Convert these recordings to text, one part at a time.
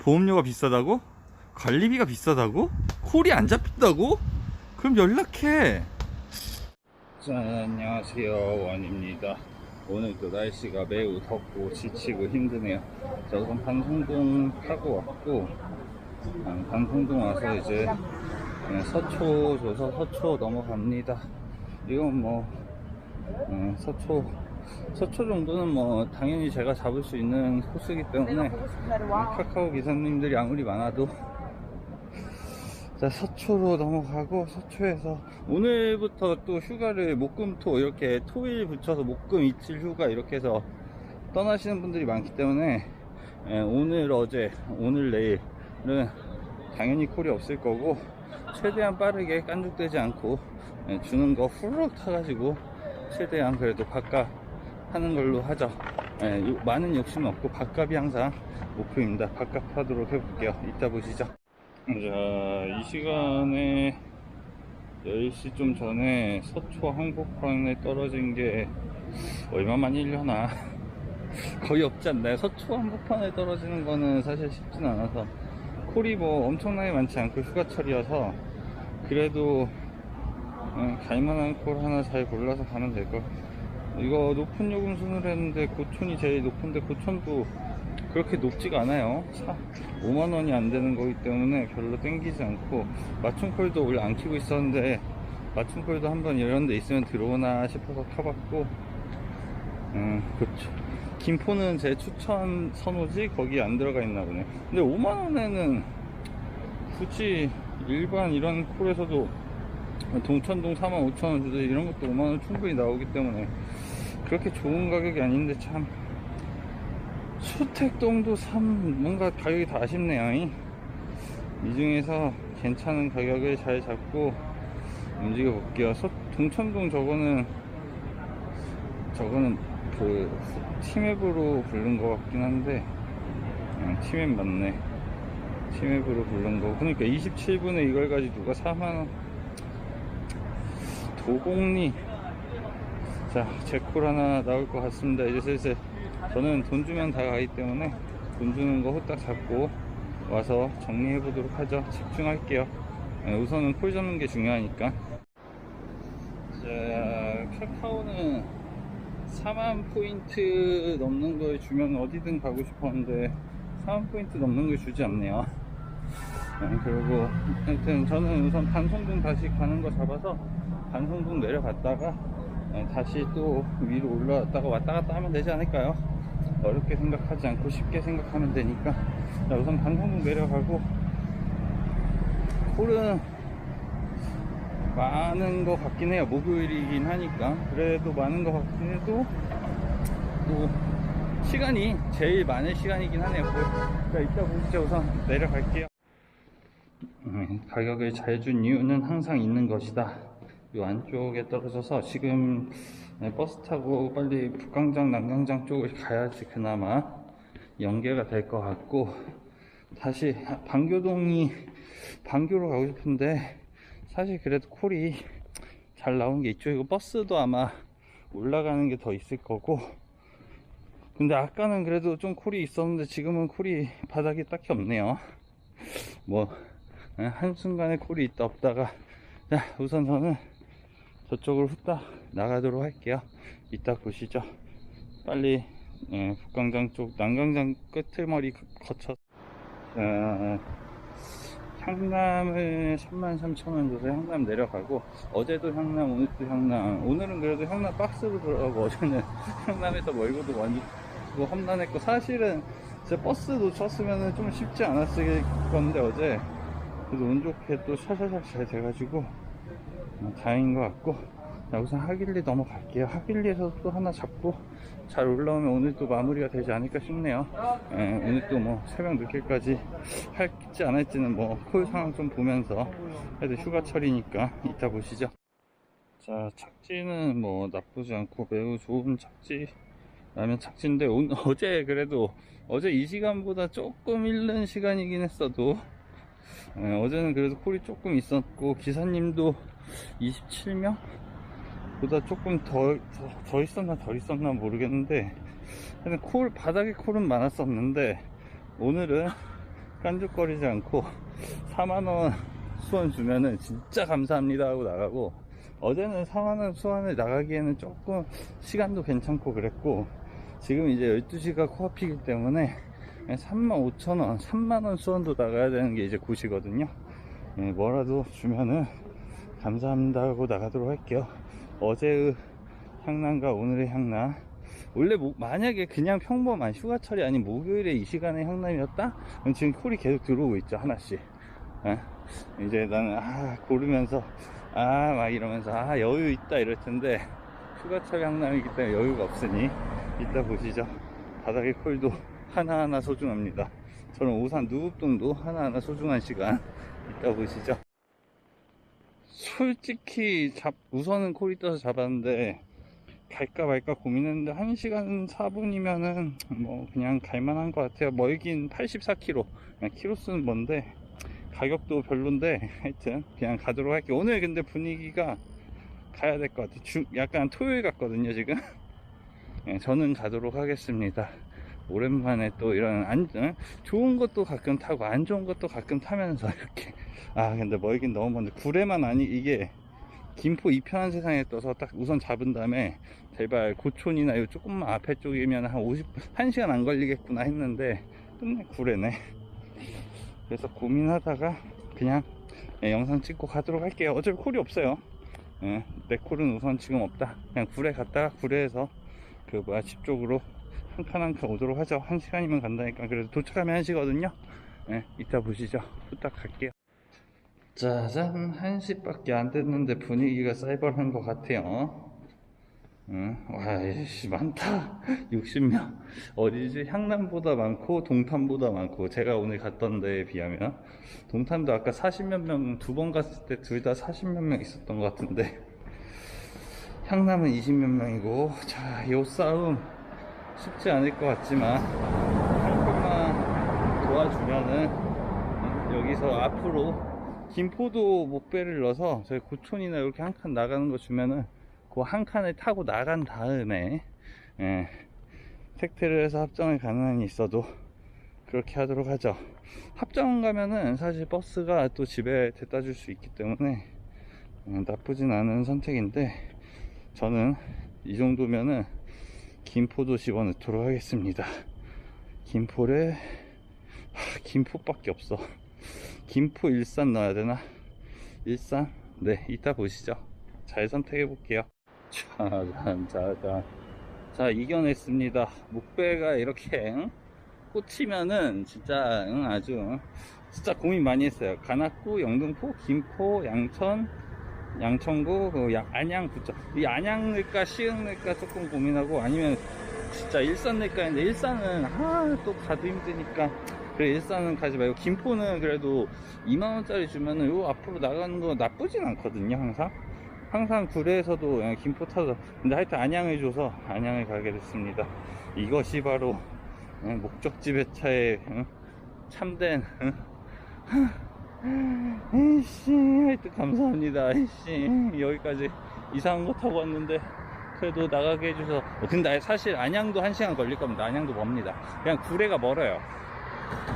보험료가 비싸다고? 관리비가 비싸다고? 콜이 안 잡힌다고? 그럼 연락해. 자, 안녕하세요, 원입니다. 오늘도 날씨가 매우 덥고 지치고 힘드네요. 자, 우선 반송동 타고 왔고, 반송동 와서 이제 서초 줘서 서초 넘어갑니다. 이건 뭐 서초 정도는 뭐 당연히 제가 잡을 수 있는 코스이기 때문에 카카오 기사님들이 아무리 많아도, 자, 서초로 넘어가고, 서초에서 오늘부터 또 휴가를 목금토 이렇게 토일 붙여서 목금 이틀 휴가 이렇게 해서 떠나시는 분들이 많기 때문에 오늘 어제 오늘 내일은 당연히 콜이 없을 거고, 최대한 빠르게 깐죽되지 않고 주는 거 후루룩 타가지고 최대한 그래도 밥값 하는 걸로 하죠. 많은 욕심 없고 밥값이 항상 목표입니다. 밥값 하도록 해볼게요. 이따 보시죠. 자, 이 시간에 10시 좀 전에 서초 한복판에 떨어진 게 얼마만이려나 거의 없지 않나요? 서초 한복판에 떨어지는 거는 사실 쉽진 않아서, 콜이 뭐 엄청나게 많지 않고 휴가철이어서 그래도 갈만한 콜 하나 잘 골라서 가면 될걸. 이거 높은 요금 순으로 했는데 고촌이 제일 높은데, 고촌도 그렇게 높지가 않아요. 5만원이 안 되는 거기 때문에 별로 땡기지 않고, 맞춤콜도 원래 안 키고 있었는데 맞춤콜도 한번 이런 데 있으면 들어오나 싶어서 타봤고, 그렇죠. 김포는 제 추천 선호지 거기 안 들어가 있나 보네. 근데 5만원에는 굳이 일반 이런 콜에서도 동천동 45,000원 주도 이런 것도 5만원 충분히 나오기 때문에 그렇게 좋은 가격이 아닌데, 참 수택동도 뭔가 가격이 다 아쉽네요. 이 중에서 괜찮은 가격을 잘 잡고 움직여 볼게요. 동천동 저거는 그 티맵으로 부른 것 같긴 한데, 티맵 맞네. 티맵으로 부른 거. 그러니까 27분에 이걸 가지고 누가 4만원. 도곡리. 자, 제콜 하나 나올 것 같습니다. 이제 슬슬 저는 돈 주면 다 가기 때문에 돈 주는 거 후딱 잡고 와서 정리해 보도록 하죠. 집중할게요. 우선은 콜 잡는 게 중요하니까. 자, 카카오는 4만 포인트 넘는 걸 주면 어디든 가고 싶었는데 4만 포인트 넘는 걸 주지 않네요. 그리고 하여튼 저는 우선 반송동 다시 가는 거 잡아서 반송동 내려갔다가 다시 또 위로 올라왔다가 왔다 갔다 하면 되지 않을까요? 어렵게 생각하지 않고 쉽게 생각하면 되니까. 자, 우선 반송동 내려가고, 콜은 많은 것 같긴 해요. 목요일이긴 하니까. 그래도 많은 것 같긴 해도 또 시간이 제일 많은 시간이긴 하네요. 자, 이따 보시죠. 우선 내려갈게요. 가격을 잘 준 이유는 항상 있는 것이다. 이 안쪽에 떨어져서 지금 버스 타고 빨리 북광장 남광장 쪽을 가야지 그나마 연계가 될 것 같고, 다시 방교로 가고 싶은데 사실 그래도 콜이 잘 나온 게 있죠. 이거 버스도 아마 올라가는 게 더 있을 거고, 근데 아까는 그래도 좀 콜이 있었는데 지금은 콜이 바닥이 딱히 없네요. 뭐 한순간에 콜이 있다 없다가. 자, 우선 저는 저쪽으로 후딱 나가도록 할게요. 이따 보시죠. 빨리 북광장 쪽 남광장 끝머리 거쳐 향남을 33,000원 줘서 향남 내려가고, 어제도 향남 오늘도 향남. 오늘은 그래도 향남 박스로 들어가고, 어제는 향남에서 멀고도 많이 뭐 험난했고, 사실은 제 버스 놓쳤으면 좀 쉽지 않았을 건데 어제 그래도 운 좋게 또 샤샤샥 잘 돼가지고 다행인 것 같고. 자, 우선 하길리 넘어갈게요. 하길리에서 또 하나 잡고 잘 올라오면 오늘 또 마무리가 되지 않을까 싶네요. 오늘 또 뭐 새벽 늦게까지 할지 안 할지는 뭐 콜 상황 좀 보면서, 그래도 휴가철이니까 이따 보시죠. 자, 착지는 뭐 나쁘지 않고 매우 좋은 착지라면 착지인데, 어제 그래도 어제 이 시간보다 조금 잃는 시간이긴 했어도 어제는 그래도 콜이 조금 있었고, 기사님도 27명? 보다 조금 더 있었나 덜 있었나 모르겠는데, 바닥에 콜은 많았었는데 오늘은 깐죽거리지 않고 4만원 수원 주면은 진짜 감사합니다 하고 나가고, 어제는 4만원 수원을 나가기에는 조금 시간도 괜찮고 그랬고, 지금 이제 12시가 코앞이기 때문에 35,000원 3만원 수원도 나가야 되는 게 이제 굿이거든요. 뭐라도 주면은 감사합니다 하고 나가도록 할게요. 어제의 향남과 오늘의 향남, 원래 만약에 그냥 평범한 휴가철이 아닌 목요일에 이 시간에 향남이었다? 그럼 지금 콜이 계속 들어오고 있죠, 하나씩. 이제 나는 고르면서 막 이러면서 여유 있다 이럴 텐데, 휴가철 향남이기 때문에 여유가 없으니 이따 보시죠. 바닥의 콜도 하나하나 소중합니다. 저는 오산 누읍동도 하나하나 소중한 시간, 이따 보시죠. 솔직히 우선은 콜이 떠서 잡았는데 갈까 말까 고민했는데 1시간 4분이면은 뭐 그냥 갈만한 것 같아요. 멀긴 84km, 그냥 키로수는 뭔데 가격도 별론데 하여튼 그냥 가도록 할게요. 오늘 근데 분위기가 가야 될 것 같아요. 약간 토요일 같거든요 지금. 저는 가도록 하겠습니다. 오랜만에 또 이런 좋은 것도 가끔 타고 안 좋은 것도 가끔 타면서 이렇게. 근데 멀긴 너무 먼데, 구례만 이게 김포 이편한 세상에 떠서 딱 우선 잡은 다음에 제발 고촌이나 요 조금만 앞에 쪽이면 한 1시간 안 걸리겠구나 했는데 끝내 구례네. 그래서 고민하다가 그냥 영상 찍고 가도록 할게요. 어차피 콜이 없어요. 내 콜은 우선 지금 없다. 그냥 구례 갔다가 구례에서 집 쪽으로 한 칸 한 칸 오도록 하죠. 1시간이면 간다니까. 그래도 도착하면 1시거든요. 이따 보시죠. 후딱 갈게요. 짜잔, 1시밖에 안 됐는데 분위기가 쌀벌한 것 같아요. 와, 이씨, 많다. 60명. 어디지? 향남보다 많고 동탄보다 많고, 제가 오늘 갔던 데에 비하면 동탄도 아까 40몇 명, 2번 갔을 때 둘 다 40몇 명 있었던 것 같은데, 향남은 20몇 명이고. 자, 요 싸움 쉽지 않을 것 같지만 한 푼만 도와주면은 여기서 앞으로 김포도 목배를 넣어서 저희 고촌이나 이렇게 한 칸 나가는 거 주면은 그 한 칸을 타고 나간 다음에 택트를 해서 합정을 가는 한이 있어도 그렇게 하도록 하죠. 합정 가면은 사실 버스가 또 집에 데려다 줄 수 있기 때문에 나쁘진 않은 선택인데, 저는 이 정도면은 김포도 집어넣도록 하겠습니다. 김포를 김포밖에 없어. 김포, 일산 넣어야 되나? 일산? 네, 이따 보시죠. 잘 선택해 볼게요. 짜잔. 자, 이겨냈습니다. 목배가 이렇게 꽂히면은 진짜 아주 진짜 고민 많이 했어요. 간악구, 영등포, 김포, 양천, 양천구, 안양 붙죠. 이 안양 넣을까 시흥 넣을까 조금 고민하고, 아니면 진짜 일산 넣을까 했는데, 일산은 또 가도 힘드니까 그래, 일산은 가지 말고 김포는 그래도 2만원짜리 주면은 요 앞으로 나가는 거 나쁘진 않거든요. 항상 구례에서도 그냥 김포 타서. 근데 하여튼 안양을 줘서 안양을 가게 됐습니다. 이것이 바로 목적지 배차의 참된 에이씨, 하여튼 감사합니다. 에이씨, 여기까지 이상한 거 타고 왔는데 그래도 나가게 해줘서. 근데 사실 안양도 1시간 걸릴 겁니다. 안양도 멉니다. 그냥 구례가 멀어요.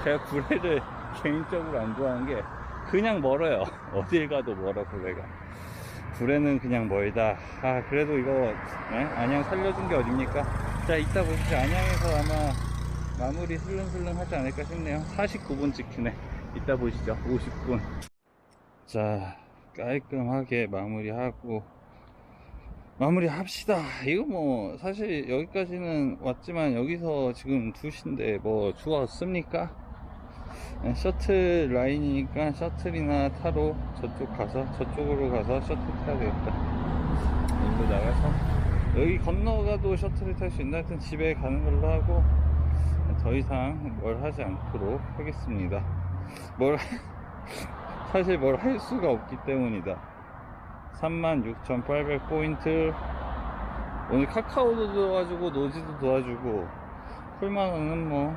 제가 구례를 개인적으로 안 좋아하는 게 그냥 멀어요. 어딜 가도 멀어 구례가. 구례는 그냥 멀다. 그래도 이거 안양 살려준 게 어딥니까? 자, 이따 보시죠. 안양에서 아마 마무리 슬렁슬렁 하지 않을까 싶네요. 49분 찍히네. 이따 보시죠. 50분. 자, 깔끔하게 마무리합시다. 이거 뭐 사실 여기까지는 왔지만 여기서 지금 2시인데 뭐 주웠습니까? 셔틀 라인이니까 셔틀이나 타로 저쪽으로 가서 셔틀 타야 되겠다. 일로 나가서 여기 건너가도 셔틀을 탈 수 있나? 하여튼 집에 가는 걸로 하고 더 이상 뭘 하지 않도록 하겠습니다. 사실 뭘 할 수가 없기 때문이다. 36,800포인트. 오늘 카카오도 도와주고 노지도 도와주고, 쿨만원은 뭐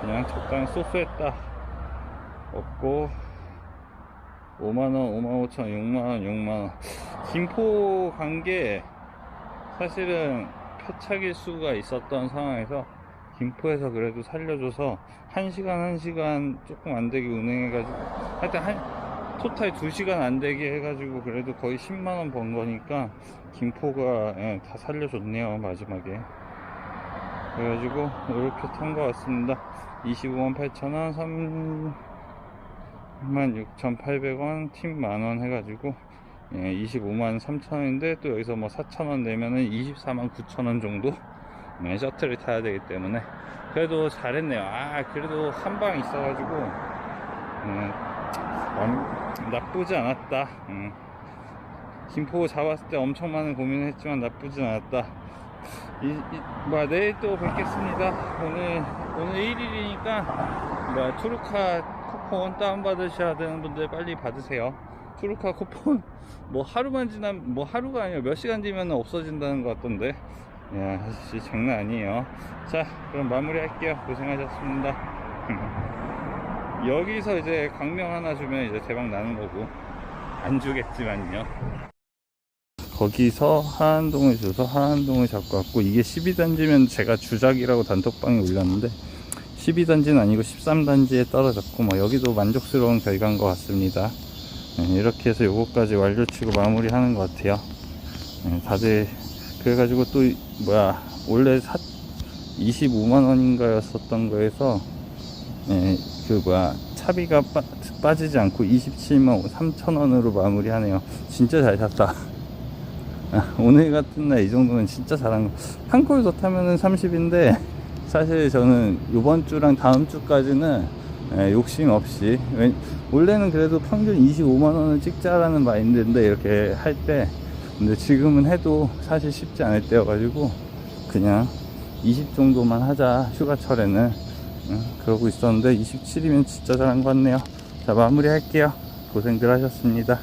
그냥 적당히 소수했다. 없고 5만원, 55,000원, 6만원, 6만원. 김포 간 게 사실은 표착일 수가 있었던 상황에서 김포에서 그래도 살려줘서 1시간 조금 안 되게 운행해가지고 하여튼 토탈 2시간 안 되게 해가지고 그래도 거의 10만원 번 거니까 김포가 예, 다 살려줬네요 마지막에. 그래가지고 이렇게 탄 거 같습니다. 25만 8천원, 36,800원, 팁 만원 해가지고 예, 25만 3천원인데 또 여기서 뭐 4천원 내면은 24만 9천원 정도 네, 셔틀을 타야 되기 때문에 그래도 잘했네요. 그래도 한 방 있어가지고 나쁘지 않았다. 김포 잡았을 때 엄청 많은 고민을 했지만 나쁘진 않았다. 내일 또 뵙겠습니다. 오늘 1일이니까 투르카 쿠폰 다운받으셔야 되는 분들 빨리 받으세요. 투르카 쿠폰 하루만 지나면 하루가 아니라 몇 시간 뒤면 없어진다는 것 같던데 야 진짜 장난 아니에요. 자 그럼 마무리 할게요. 고생하셨습니다. 여기서 이제 강명 하나 주면 이제 대박 나는 거고 안 주겠지만요. 거기서 하안동을 줘서 하안동을 잡고 왔고 이게 12단지면 제가 주작이라고 단톡방에 올렸는데 12단지는 아니고 13단지에 떨어졌고 여기도 만족스러운 결과인 것 같습니다. 이렇게 해서 요거까지 완료치고 마무리 하는 것 같아요. 다들 그래가지고 또 원래 25만원인가 였었던 거에서 차비가 빠지지 않고 27만 3천원으로 마무리 하네요. 진짜 잘 샀다. 오늘 같은 날 이 정도면 진짜 잘한 거. 한 콜 더 타면은 30인데 사실 저는 이번 주랑 다음 주까지는 욕심 없이 원래는 그래도 평균 25만원을 찍자라는 마인드인데 이렇게 할 때 근데 지금은 해도 사실 쉽지 않을 때여가지고 그냥 20 정도만 하자 휴가철에는 그러고 있었는데 27이면 진짜 잘한 것 같네요. 자 마무리 할게요. 고생들 하셨습니다.